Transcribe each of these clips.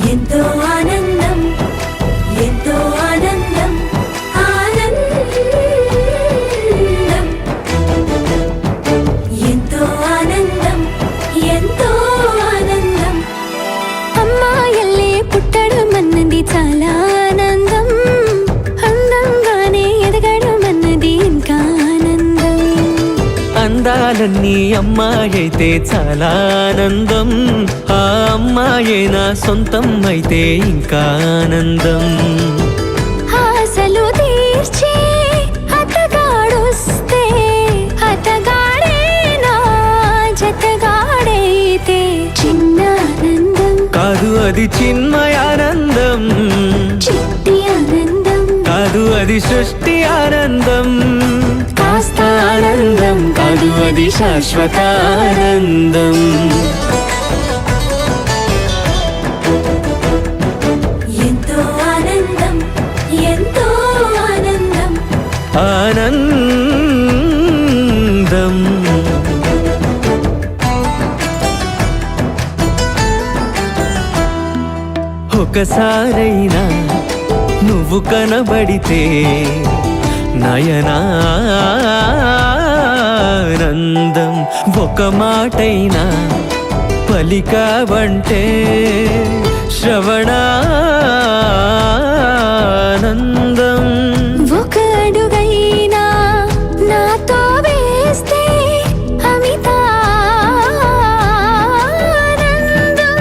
ఎంతో ఆనందం ఎంతో ఆనందం ఆనందం ఎంతో ఆనందం ఎంతో ఆనందం అమ్మాయల్లే పుట్టడం అన్నది చాలా ఆనందం అందంగానే ఎదగడం అన్నది ఇంకా ఆనందం అందాలన్నీ అమ్మాయైతే చాలా ఆనందం ఆ అమ్మాయే నా సొంతం అయితే ఇంకా ఆనందం ఆశలు తీర్చే అతగాడొస్తే అతగాడే నా జతగాడైతే చిన్న ఆనందం కాదు అది చిన్మయానందం చిట్టి ఆనందం కాదు అది సృష్టి ఆనందం కాస్త ఆనందం కాదు అది శాశ్వత ఆనందం ఎంతో ఆనందం ఎంతో ఆనందం ఆనందం ఒకసారైనా నువ్వు కనబడితే నయనానందం ఒక మాటైనా పలికావంటే శ్రవణానందం ఒక అడుగైనా నాతో వేస్తే అమితానందం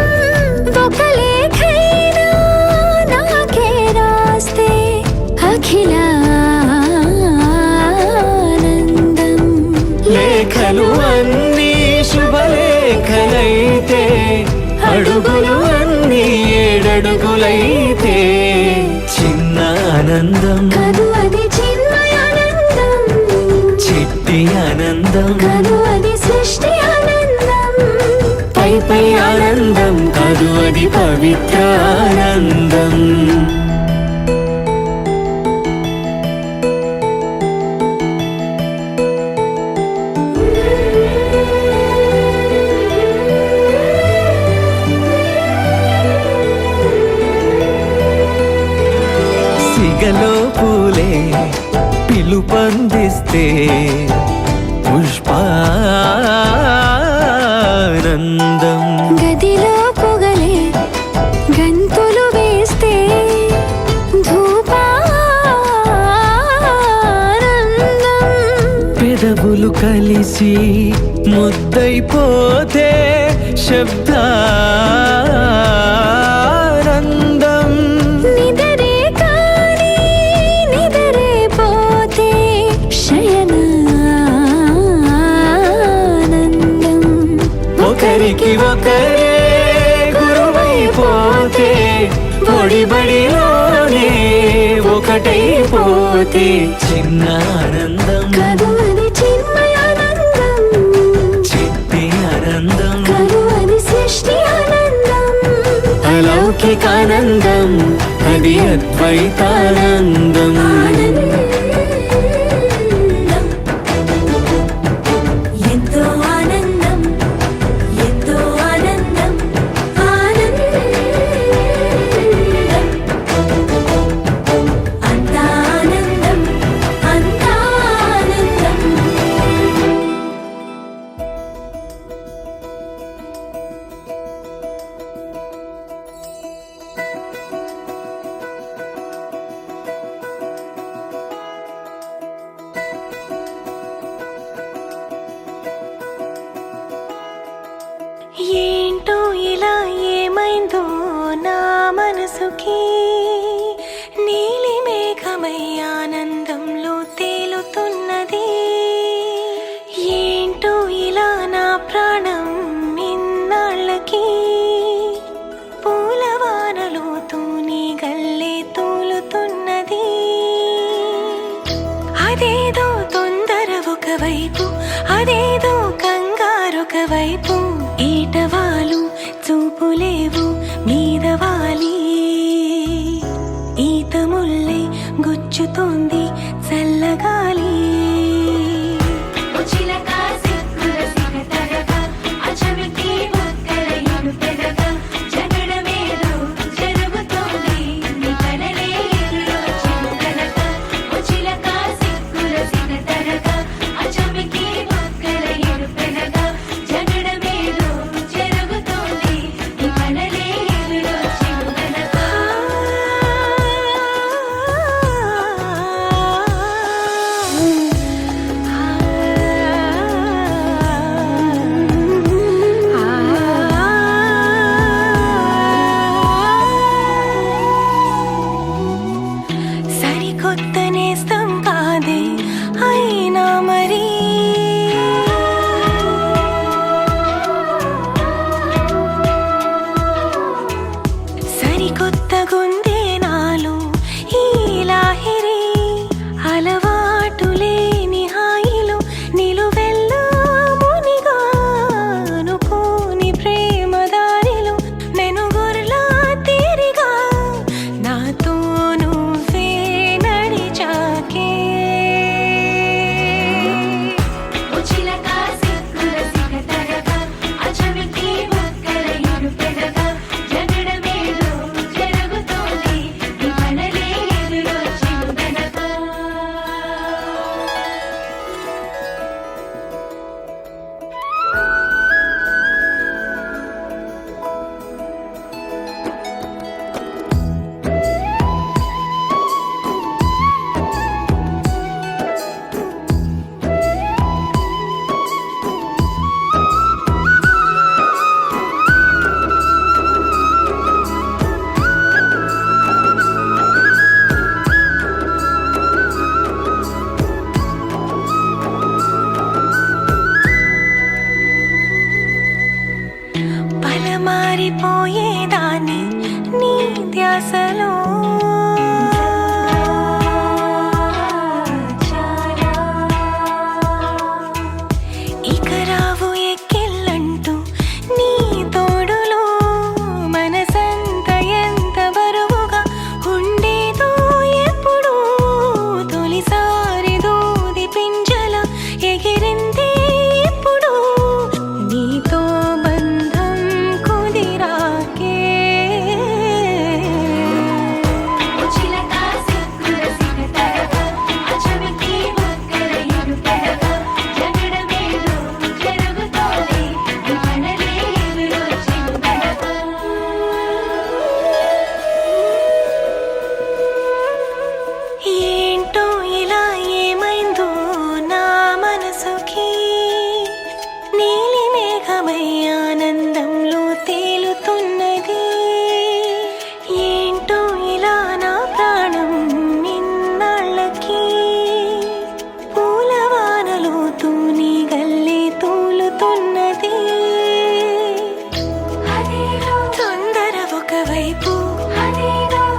ఒక లేఖైనా నాకే రాస్తే అఖిలానందం లేఖలు అన్నీ శుభలేఖలైతే అడుగులు అన్నీ ఏడడుగులైతే చిన్న ఆనందం కదు అది చిన్మయానందం చిట్టి ఆనందం కదు అది సృష్టి ఆనందం పై పై ఆనందం కాదు అది పవిత్ర ఆనందం సిగలో పూలే పిలుపందిస్తే పుష్పానందం గదిలో పొగలే గంతులు వేస్తే ధూపానందం పెదవులు కలిసి ముద్దైపోతే శబ్దానందం నిదరే కాని నిదరే పోతే శయనానందం ఒకరికి ఒకరే గురువైపోతే బడిలోనే ఒకటైపోతే చిన్న ఆనందం కదు అది చిన్మయానందం చిట్టి ఆనందం కదు అది సృష్టి ఆనందం అలౌకికానందం అది అద్వైతానందం ఆనందం ఎంతో ఆనందం ఎంతో ఆనందం ఆనందం అంతా ఆనందం అంతా ఆనందం ఏంటో ఇలా ఏమైందో నా మనసుకి నీలి మేఘమై ఆనందంలో తేలుతున్నది ఏంటో ఇలా నా ప్రాణం ఇన్నాళ్ళకి పూలవానలో తూని గల్లే తూలుతున్నది అదేదో తొందర ఒకవైపు అదేదో కంగారొకవైపు ఈటవాలు చూపులేవు మీదవాలి ఈత ముల్లై గుచ్చుతోంది చల్లగాలి చిలక సిక్కుల సిగతరగా అచ జారిపోయేదాన్ని నీ ధ్యాసలో. ఇక రావు ఎక్కిళ్ళంటూ నీ తోడులో మనసంత ఎంత బరువుగా ఉండేదో ఎప్పుడు. తొలిసారి దూది పింజల ఎగిరింది ఇప్పుడు నీతో బంధం కుదిరాకే. ఏంటో ఇలా ఏమైందో నా మనసుకి, నీలి మేఘమై ఆనందంలో తేలుతున్నది. ఏంటో ఇలా నా ప్రాణం నిన్నాళ్ళకి పూలవానలో తూని గల్లే తూలుతున్నది. తొందర ఒకవైపు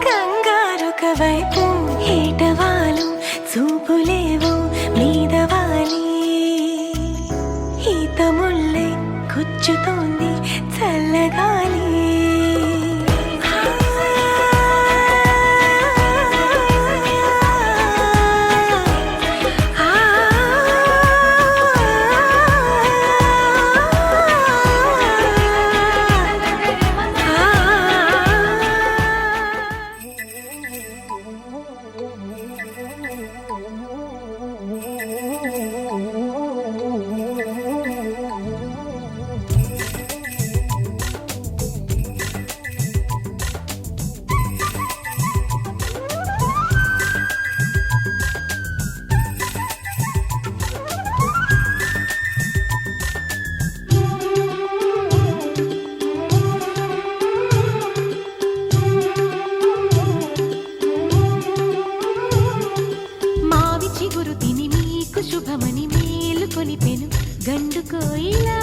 కంగారొకవైపు, ఏటవాలు చూపులేవు మీదవాలి. ఈత ముళ్ళే గుచ్చుతోంది చల్లగాలి. మావి చిగురు తిని మీకు శుభమని మేలు కొలిపెను గండు కోయిలా.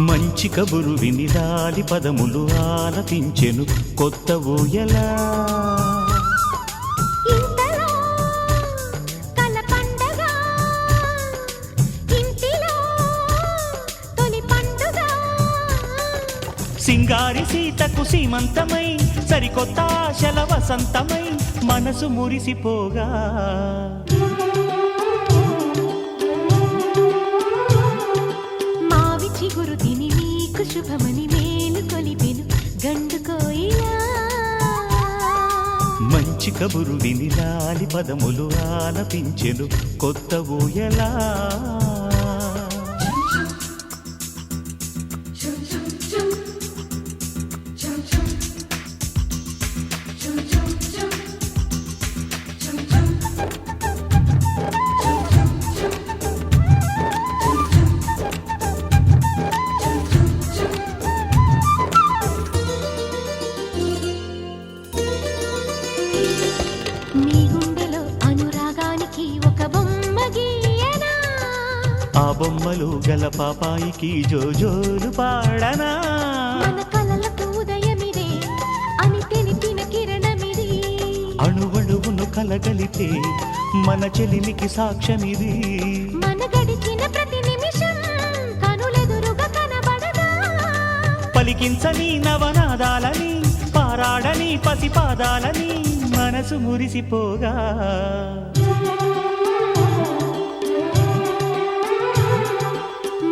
మంచి కబురు విని లాలి పదములు ఆలపించెను కొత్త ఊయలా. ఇంతలో కల పండగ, ఇంటిలో తొలి పండుగ. సింగారి సీతకు సీమంతమై సరికొత్త ఆశల వసంతమై మనసు మురిసిపోగా. మావి చిగురు తిని మీకు శుభమని మేలు కొలిపెను గండు కోయిలా. మంచి కబురు విని లాలి పదములు ఆలపించెను కొత్త ఊయలా. నీ గుండెలో అనురాగానికి ఒక బొమ్మ గీయనా. ఆ బొమ్మలు గల పాపాయికి జోజోలు పాడనా. మన కలలకు ఉదయమిదే అని తెలిపిన కిరణమిది. అణువణువును కలగలితే మన చెలిమికి సాక్ష్యమిది. మన గడిచిన ప్రతి నిమిషం కనులెదురుగా కనబడదా. పలికించని నవనాదాలని పారాడని పసిపాదాలని మనసు మురిసిపోగా.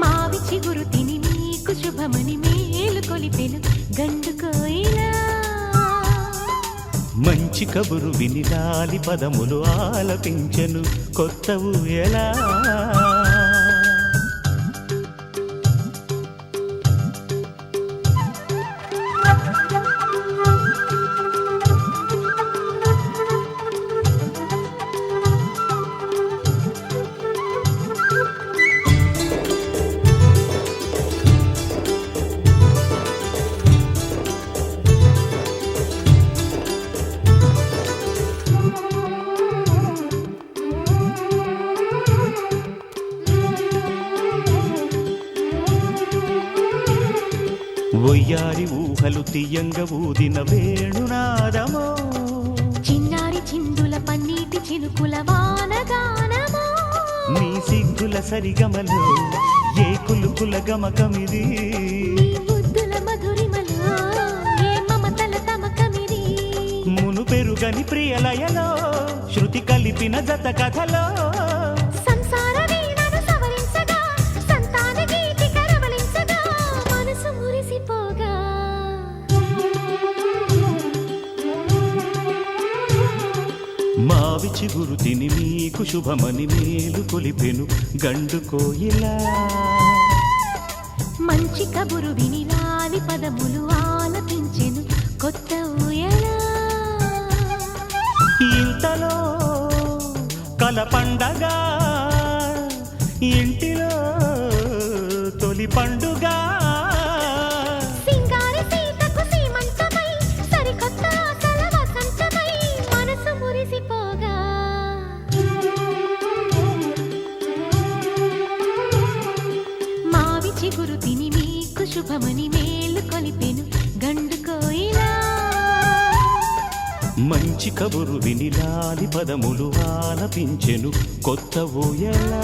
మావి చిగురు తిని మీకు శుభమని మేలు కొలిపెను గండు కోయిలా. మంచి కబురు విని లాలి పదములు ఆలపించెను కొత్త ఊయలా. ఒయ్యారి ఊహలు తీయంగ ఊదిన వేణునాదమో చిన్నారి చిందుల పన్నీటి చినుకుల వానగానమో నీ సిగ్గుల సరిగమలు ఏ కులుకుల గమకమిది నీ బుద్ధుల మధురిమలో ఏ మమతల తమకమిది మును పెరుగని ప్రియలయలో శృతి కలిపిన జత కథలో సంసార వీణను సవరించగా సంతాన గీతి కరవలించగా మనసు మురిసిపోగా మావి చిగురు తిని మీకు శుభమని మేలు కొలిపెను గండు కోయిలా మంచి కబురు విని లాలి పదములు ఆలపించెను కొత్త ఊయలా ఇంతలో కల పండగ ఇంటిలో తొలి పండుగ సింగారి సీతకు సీమంతమై సరికొత్త ఆశల వసంతమై మనసు మురిసిపోగా మావి చిగురు తిని మీకు శుభమని మేలు కొలిపెను గండు కోయిలా మంచి కబురు విని లాలి పదములు ఆలపించెను కొత్త ఊయలా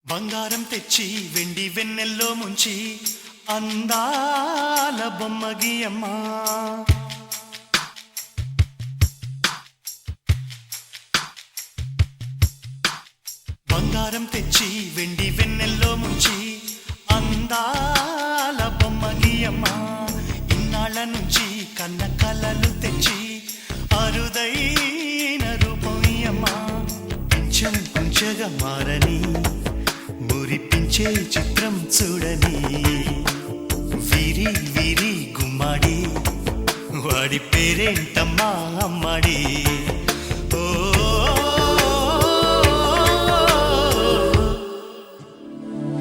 బంగారం తెచ్చి వెండి వెన్నెల్లో ముంచి అందాల బొమ్మ గీయమ్మా బంగారం తెచ్చి వెండి వెన్నెల్లో ముంచి అందాల బొమ్మ గీయమ్మా ఇన్నాళ్ళ నుంచి కన్న కలలు తెచ్చి అరుదైన రూపమయ్యమ్మా కొంచెం కొంచెగా మారని మురిపించే చిత్రం చూడని వీరి వీరి గుమ్మాడి వాడి పేరేంటమ్మా అమ్మాడి ఓ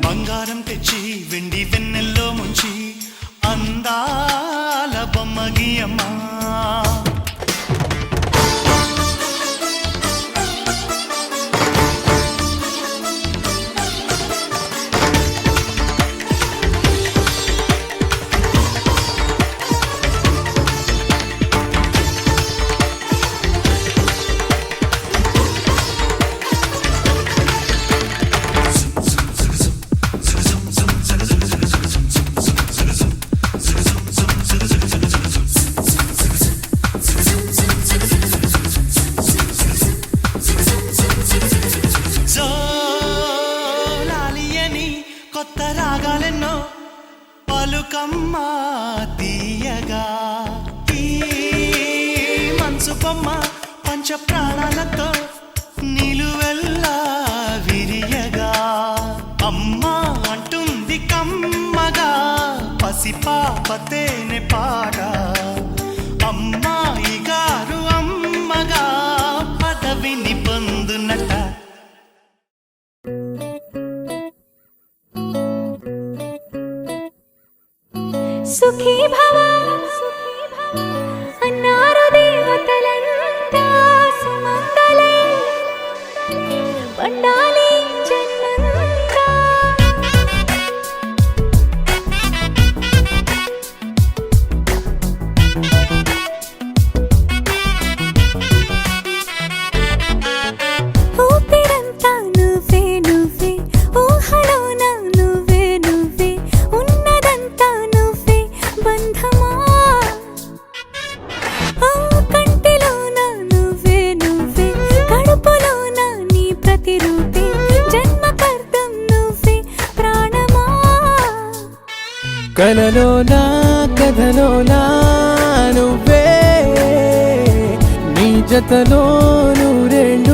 బంగారం తెచ్చి వెండి వెన్నెల్లో ముంచి అందాల బొమ్మ గీయమ్మా కొత్త రాగాలెన్నో పలుకమ్మా తీయగా ఈ మనసు బొమ్మ పంచ ప్రాణాలతో నిలువెల్లా విరియగా అమ్మా అంటుంది కమ్మగా పసిపాపతేనే పాట అమ్మాయి గారు అమ్మగా పదవిని పొందునట సుఖీ భవ అన్నారు దేవతలంతా సుమంగళే పండాలి జన్మంతా ఊపిరంతా నువ్వే నువ్వే ఊహలోన నువ్వే నువ్వే ఉన్నదంతా నువ్వే బంధమా కంటిలోన నువ్వే నువ్వే కడుపులోన నీ ప్రతిరూపే జన్మకర్తం నువ్వే ప్రాణమా కలలోనా కథలోనా నువ్వే నీ జతలో నూరెండు